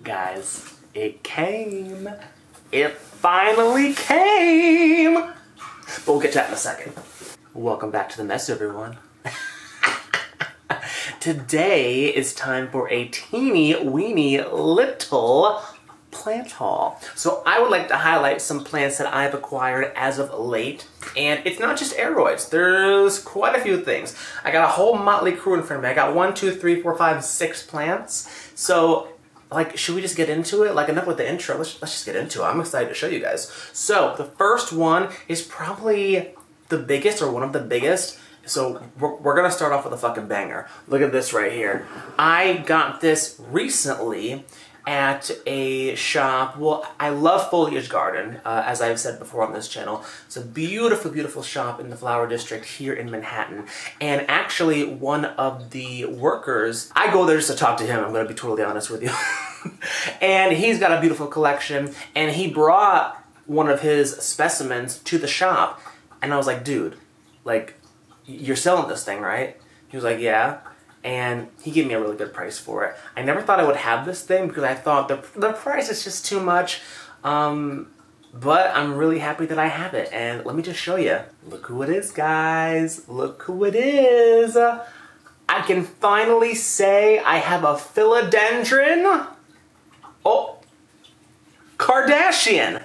Guys, it came. It finally came. But we'll get to that in a second. Welcome back to the mess, everyone. Today is time for a teeny weeny little plant haul. So I would like to highlight some plants that I've acquired as of late. And it's not just aeroids. There's quite a few things. I got a whole motley crew in front of me. I got 1, 2, 3, 4, 5, 6 plants. So should we just get into it? Enough with the intro. Let's just get into it. I'm excited to show you guys. So the first one is probably the biggest, or one of the biggest. So we're gonna start off with a fucking banger. Look at this right here. I got this recently at a shop. Well, I love Foliage Garden, as I've said before on this channel. It's a beautiful, beautiful shop in the Flower District here in Manhattan. And actually, one of the workers, I go there just to talk to him, I'm gonna be totally honest with you. And he's got a beautiful collection, and he brought one of his specimens to the shop. And I was like, dude, you're selling this thing, right? He was like, yeah. And he gave me a really good price for it. I never thought I would have this thing because I thought the price is just too much. But I'm really happy that I have it. And let me just show you. Look who it is, guys. Look who it is. I can finally say I have a Philodendron Kardashian.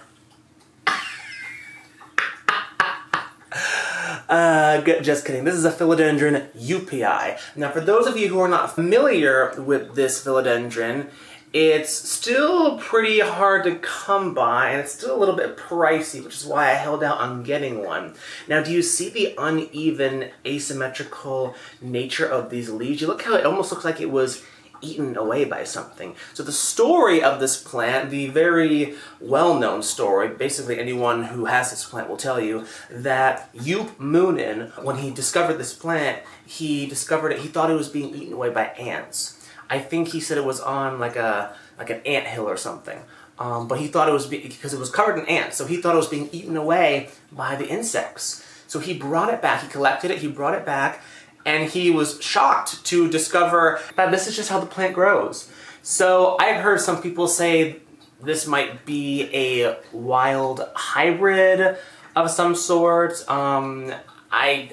Just kidding. This is a Philodendron UPI. Now, for those of you who are not familiar with this Philodendron, it's still pretty hard to come by, and it's still a little bit pricey, which is why I held out on getting one. Now, do you see the uneven, asymmetrical nature of these leaves? You look how it almost looks like it was eaten away by something. So the story of this plant, the very well-known story, basically anyone who has this plant will tell you, that Yup Moonin, when he discovered this plant, he discovered it, he thought it was being eaten away by ants. I think he said it was on like an ant hill or something. But he thought it was because it was covered in ants, so he thought it was being eaten away by the insects. So he brought it back, he collected it, he brought it back, and he was shocked to discover that this is just how the plant grows. So I've heard some people say this might be a wild hybrid of some sort. I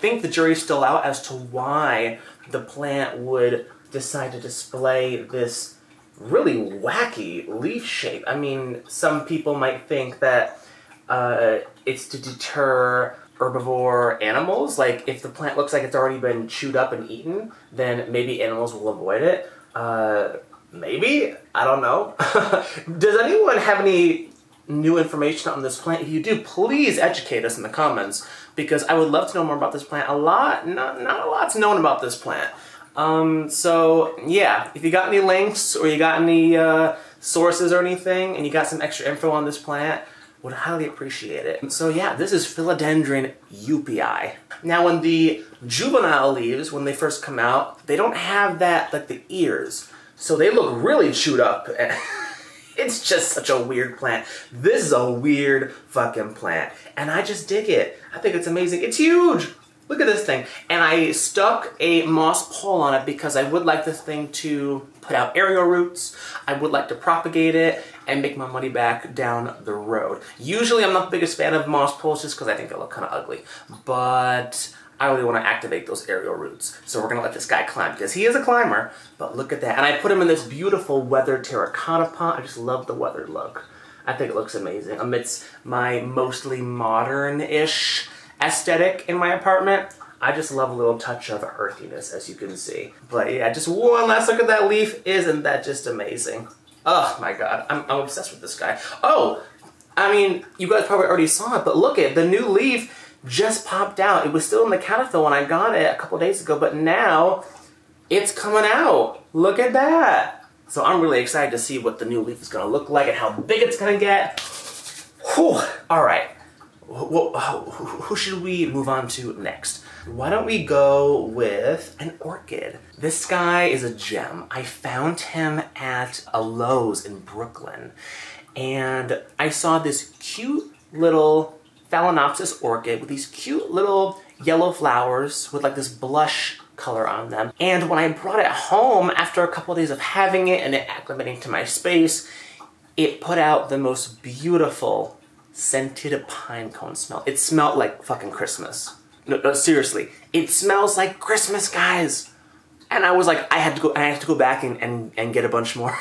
think the jury's still out as to why the plant would decide to display this really wacky leaf shape. I mean, some people might think that it's to deter herbivore animals. Like, if the plant looks like it's already been chewed up and eaten, then maybe animals will avoid it. Maybe? I don't know. Does anyone have any new information on this plant? If you do, please educate us in the comments, because I would love to know more about this plant. Not a lot's known about this plant. So yeah, if you got any links, or you got any sources or anything, and you got some extra info on this plant, would highly appreciate it. So yeah, this is Philodendron UPI. Now, when the juvenile leaves, when they first come out, they don't have that, the ears. So they look really chewed up. It's just such a weird plant. This is a weird fucking plant. And I just dig it. I think it's amazing. It's huge. Look at this thing. And I stuck a moss pole on it because I would like this thing to put out aerial roots. I would like to propagate it and make my money back down the road. Usually I'm not the biggest fan of moss poles just because I think they look kind of ugly. But I really want to activate those aerial roots. So we're going to let this guy climb because he is a climber. But look at that. And I put him in this beautiful weathered terracotta pot. I just love the weathered look. I think it looks amazing amidst my mostly modern-ish aesthetic in my apartment. I just love a little touch of earthiness, as you can see. But yeah, just one last look at that leaf. Isn't that just amazing? Oh my god, I'm obsessed with this guy. Oh, I mean, you guys probably already saw it, but look at the new leaf just popped out. It was still in the caterpillar when I got it a couple days ago, but now it's coming out. Look at that. So I'm really excited to see what the new leaf is gonna look like and how big it's gonna get. Whew. All right. Who should we move on to next? Why don't we go with an orchid? This guy is a gem. I found him at a Lowe's in Brooklyn, and I saw this cute little Phalaenopsis orchid with these cute little yellow flowers with this blush color on them. And when I brought it home, after a couple of days of having it and it acclimating to my space, it put out the most beautiful scented pine cone smell. It smelled like fucking Christmas. No, seriously. It smells like Christmas, guys. And I was like, I have to go back and get a bunch more.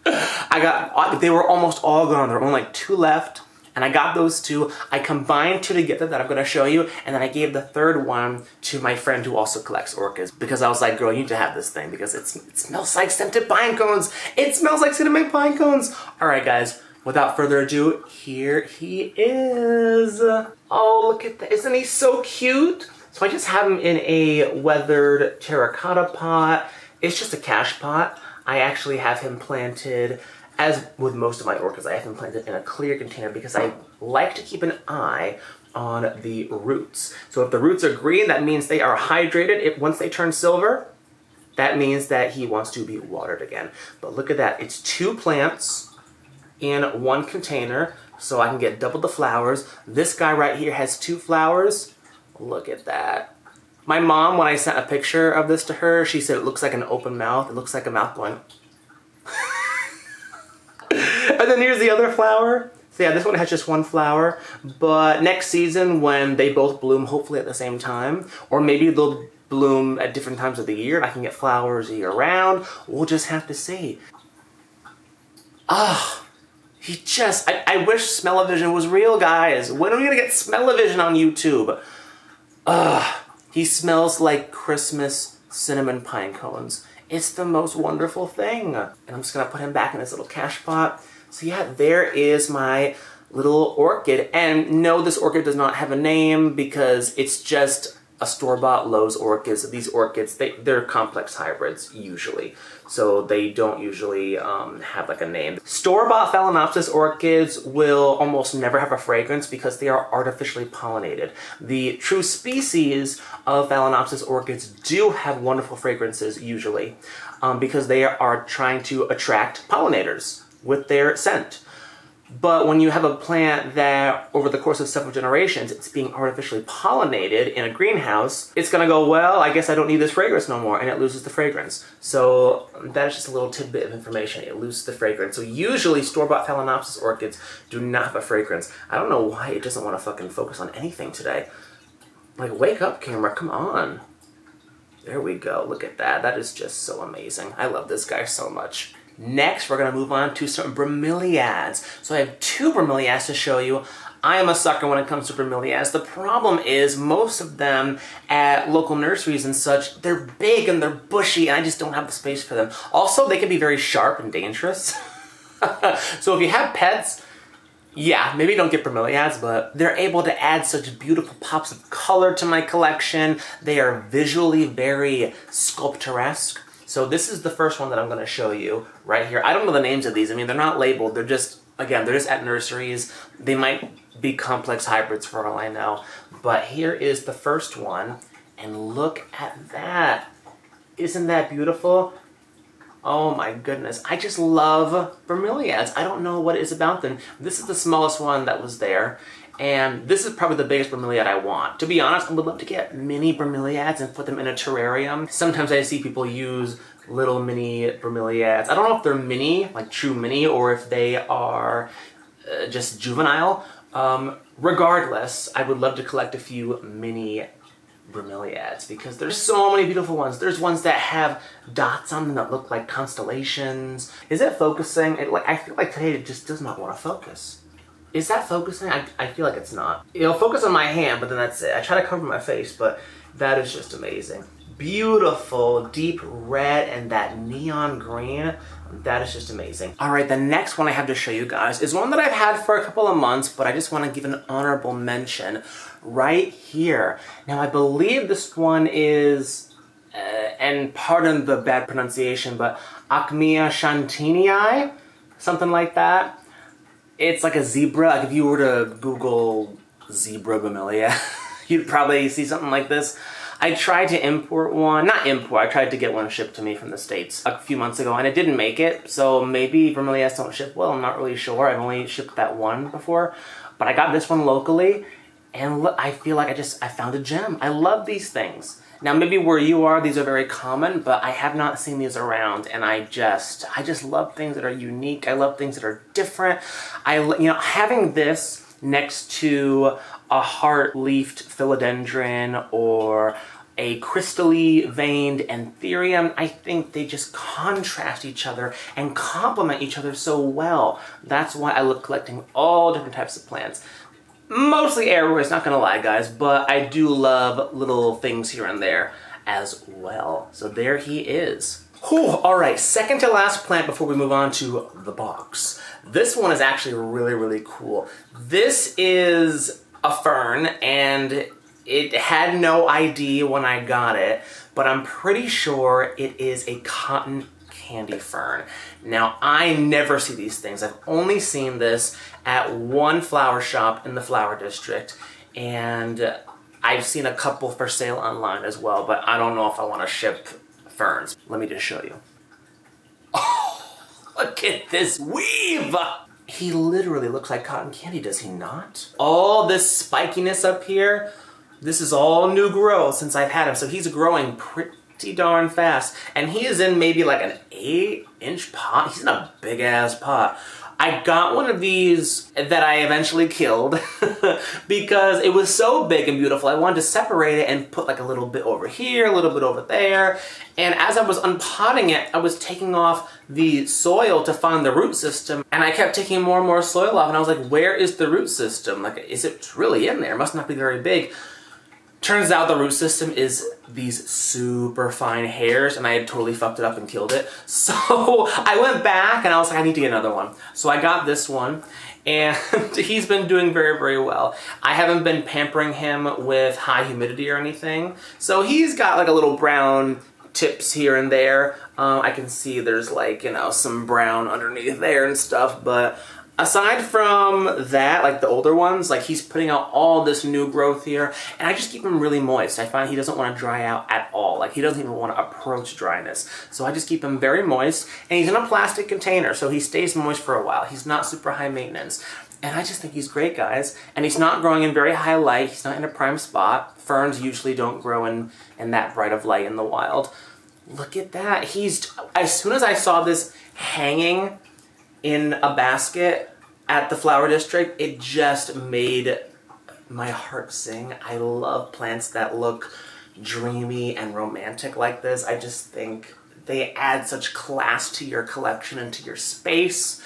They were almost all gone. There were only like 2 left. And I got those 2. I combined 2 together that I'm going to show you. And then I gave the 3rd one to my friend who also collects orchids. Because I was like, girl, you need to have this thing. Because it smells like scented pine cones. It smells like cinnamon pine cones. All right, guys. Without further ado, here he is. Oh, look at that. Isn't he so cute? So I just have him in a weathered terracotta pot. It's just a cache pot. I actually have him planted, as with most of my orchids, I have him planted in a clear container because I like to keep an eye on the roots. So if the roots are green, that means they are hydrated. Once they turn silver, that means that he wants to be watered again. But look at that. It's 2 plants in 1 container, so I can get double the flowers. This guy right here has 2 flowers. Look at that. My mom, when I sent a picture of this to her, she said it looks like an open mouth. It looks like a mouth going. And then here's the other flower. So yeah, this one has just 1 flower. But next season, when they both bloom, hopefully at the same time, or maybe they'll bloom at different times of the year and I can get flowers year round, we'll just have to see. Ah. I wish smell-o-vision was real, guys. When are we gonna get smell-o-vision on YouTube? He smells like Christmas cinnamon pine cones. It's the most wonderful thing. And I'm just gonna put him back in his little cache pot. So yeah, there is my little orchid. And no, this orchid does not have a name because it's just a store-bought Lowe's orchids. These orchids, they're complex hybrids, usually. So they don't usually have like a name. Store-bought Phalaenopsis orchids will almost never have a fragrance because they are artificially pollinated. The true species of Phalaenopsis orchids do have wonderful fragrances, usually, because they are trying to attract pollinators with their scent. But when you have a plant that, over the course of several generations, it's being artificially pollinated in a greenhouse, it's gonna go, well, I guess I don't need this fragrance no more, and it loses the fragrance. So that is just a little tidbit of information. It loses the fragrance. So usually store-bought Phalaenopsis orchids do not have a fragrance. I don't know why it doesn't want to fucking focus on anything today. Like, wake up, camera, come on. There we go, look at that. That is just so amazing. I love this guy so much. Next, we're going to move on to some bromeliads. So I have 2 bromeliads to show you. I am a sucker when it comes to bromeliads. The problem is most of them at local nurseries and such, they're big and they're bushy and I just don't have the space for them. Also, they can be very sharp and dangerous. So if you have pets, yeah, maybe don't get bromeliads, but they're able to add such beautiful pops of color to my collection. They are visually very sculpturesque. So this is the first one that I'm going to show you right here. I don't know the names of these. I mean, they're not labeled. They're just, again, they're just at nurseries. They might be complex hybrids for all I know. But here is the first one. And look at that. Isn't that beautiful? Oh my goodness. I just love bromeliads. I don't know what it is about them. This is the smallest one that was there. And this is probably the biggest bromeliad I want. To be honest, I would love to get mini bromeliads and put them in a terrarium. Sometimes I see people use little mini bromeliads. I don't know if they're mini, like true mini, or if they are just juvenile. Regardless, I would love to collect a few mini bromeliads because there's so many beautiful ones. There's ones that have dots on them that look like constellations. Is it focusing? I feel like today it just does not want to focus. Is that focusing? I feel like it's not. It'll focus on my hand, but then that's it. I try to cover my face, but that is just amazing. Beautiful, deep red and that neon green. That is just amazing. All right, the next one I have to show you guys is one that I've had for a couple of months, but I just want to give an honorable mention right here. Now, I believe this one is, and pardon the bad pronunciation, but Acmea shantinii, something like that. It's like a zebra. Like if you were to Google zebra bromeliad, you'd probably see something like this. I tried to import one, not import, I tried to get one shipped to me from the States a few months ago and it didn't make it. So maybe bromeliads don't ship well, I'm not really sure. I've only shipped that one before. But I got this one locally and look, I feel like I found a gem. I love these things. Now maybe where you are, these are very common, but I have not seen these around, and I just love things that are unique. I love things that are different. Having this next to a heart-leafed philodendron or a crystally veined anthurium, I think they just contrast each other and complement each other so well. That's why I love collecting all different types of plants. Mostly airways, not gonna lie guys, but I do love little things here and there as well. So there he is. Whew, all right, second to last plant before we move on to the box. This one is actually really, really cool. This is a fern, and it had no ID when I got it, but I'm pretty sure it is a cotton candy fern. Now, I never see these things. I've only seen this at one flower shop in the flower district, and I've seen a couple for sale online as well, but I don't know if I want to ship ferns. Let me just show you. Oh, look at this weave! He literally looks like cotton candy, does he not? All this spikiness up here, this is all new growth since I've had him, so he's growing pretty darn fast. And he is in maybe like an 8-inch pot. He's in a big ass pot. I got one of these that I eventually killed because it was so big and beautiful. I wanted to separate it and put like a little bit over here, a little bit over there. And as I was unpotting it, I was taking off the soil to find the root system. And I kept taking more and more soil off. And I was like, where is the root system? Like, is it really in there? It must not be very big. Turns out the root system is these super fine hairs, and I had totally fucked it up and killed it. So I went back and I was like, I need to get another one. So I got this one, and he's been doing very, very well. I haven't been pampering him with high humidity or anything. So he's got like a little brown tips here and there. I can see there's like, some brown underneath there and stuff, but aside from that, like the older ones, like he's putting out all this new growth here, and I just keep him really moist. I find he doesn't want to dry out at all. Like he doesn't even want to approach dryness. So I just keep him very moist, and he's in a plastic container, so he stays moist for a while. He's not super high maintenance. And I just think he's great, guys. And he's not growing in very high light. He's not in a prime spot. Ferns usually don't grow in that bright of light in the wild. Look at that. As soon as I saw this hanging in a basket at the flower district, it just made my heart sing. I love plants that look dreamy and romantic like this. I just think they add such class to your collection and to your space.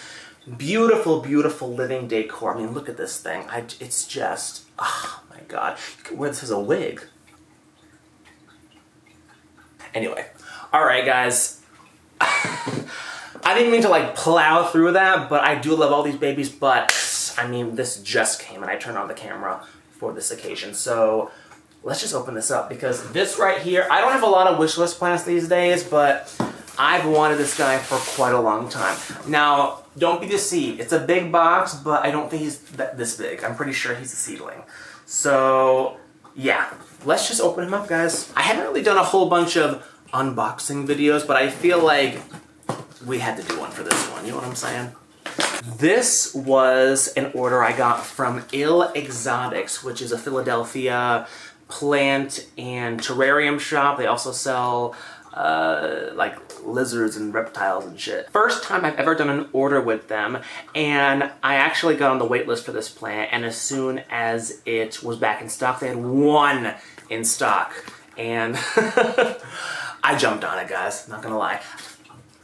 Beautiful, beautiful living decor. I mean, look at this thing. It's just, oh my God. You could wear this as a wig. Anyway, all right, guys. I didn't mean to like plow through that, but I do love all these babies, but I mean, this just came and I turned on the camera for this occasion. So let's just open this up, because this right here, I don't have a lot of wish list plants these days, but I've wanted this guy for quite a long time. Now, don't be deceived. It's a big box, but I don't think he's this big. I'm pretty sure he's a seedling. So yeah, let's just open him up, guys. I haven't really done a whole bunch of unboxing videos, but I feel like we had to do one for this one, you know what I'm saying? This was an order I got from Ill Exotics, which is a Philadelphia plant and terrarium shop. They also sell like lizards and reptiles and shit. First time I've ever done an order with them, and I actually got on the wait list for this plant, and as soon as it was back in stock, they had one in stock, and I jumped on it, guys, not gonna lie.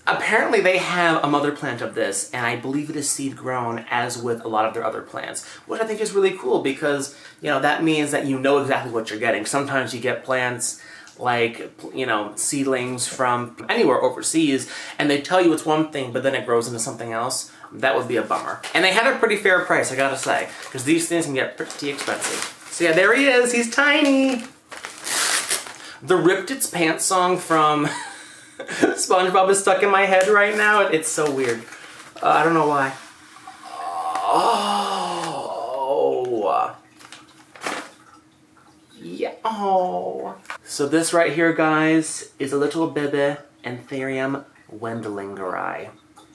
Apparently they have a mother plant of this, and I believe it is seed grown, as with a lot of their other plants, which I think is really cool, because, that means that you know exactly what you're getting. Sometimes you get plants like, seedlings from anywhere overseas, and they tell you it's one thing, but then it grows into something else. That would be a bummer. And they had a pretty fair price, I gotta say, because these things can get pretty expensive. So yeah, there he is, he's tiny! The Ripped Its Pants song from SpongeBob is stuck in my head right now. It's so weird. I don't know why. Oh. Yeah. Oh. So this right here, guys, is a little baby Anthurium wendlingeri.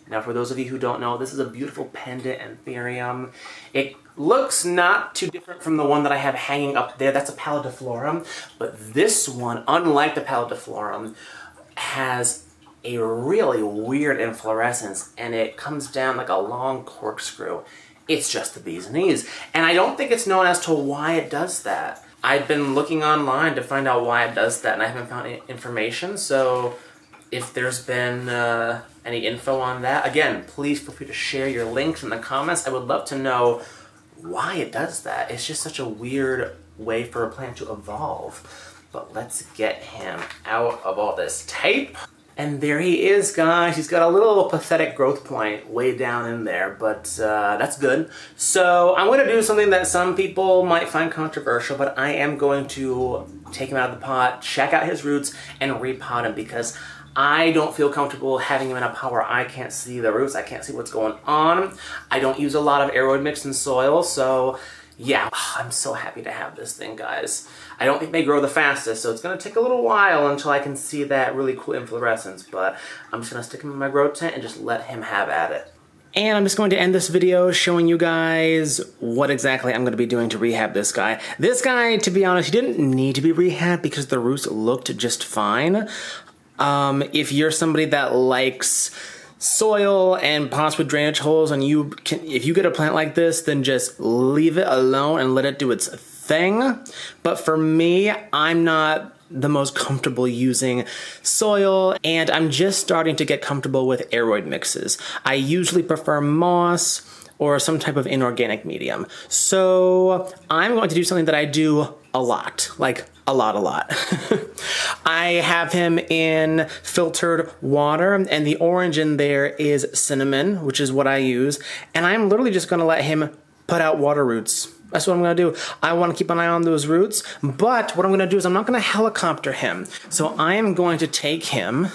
Now, for those of you who don't know, this is a beautiful pendant anthurium. It looks not too different from the one that I have hanging up there. That's a pallidiflorum. But this one, unlike the pallidiflorum, has a really weird inflorescence, and it comes down like a long corkscrew. It's just the bee's knees. And I don't think it's known as to why it does that. I've been looking online to find out why it does that, and I haven't found any information, so if there's been any info on that, again, please feel free to share your links in the comments. I would love to know why it does that. It's just such a weird way for a plant to evolve. But let's get him out of all this tape. And there he is, guys. He's got a little pathetic growth point way down in there, but that's good. So I'm going to do something that some people might find controversial, but I am going to take him out of the pot, check out his roots, and repot him, because I don't feel comfortable having him in a pot where I can't see the roots, I can't see what's going on. I don't use a lot of aeroid mix in soil, so yeah, I'm so happy to have this thing, guys. I don't think they grow the fastest, so it's going to take a little while until I can see that really cool inflorescence, but I'm just going to stick him in my grow tent and just let him have at it. And I'm just going to end this video showing you guys what exactly I'm going to be doing to rehab this guy. This guy, to be honest, he didn't need to be rehabbed because the roots looked just fine. If you're somebody that likes soil and pots with drainage holes, and if you get a plant like this, then just leave it alone and let it do its thing. But for me, I'm not the most comfortable using soil, and I'm just starting to get comfortable with aeroid mixes. I usually prefer moss or some type of inorganic medium. So I'm going to do something that I do a lot, like a lot. I have him in filtered water, and the orange in there is cinnamon, which is what I use, and I'm literally just gonna let him put out water roots. That's what I'm gonna do. I wanna keep an eye on those roots, but what I'm gonna do is I'm not gonna helicopter him. So I am going to take him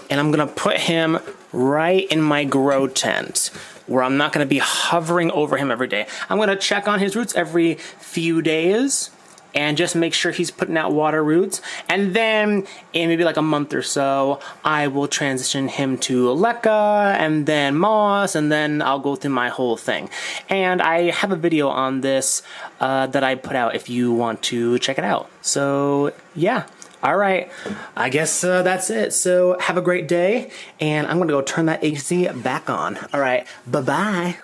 and I'm gonna put him right in my grow tent, where I'm not gonna be hovering over him every day. I'm gonna check on his roots every few days and just make sure he's putting out water roots. And then in maybe like a month or so, I will transition him to leca and then moss, and then I'll go through my whole thing. And I have a video on this that I put out if you want to check it out. So yeah. All right, I guess that's it. So have a great day, and I'm gonna go turn that AC back on. All right, bye-bye.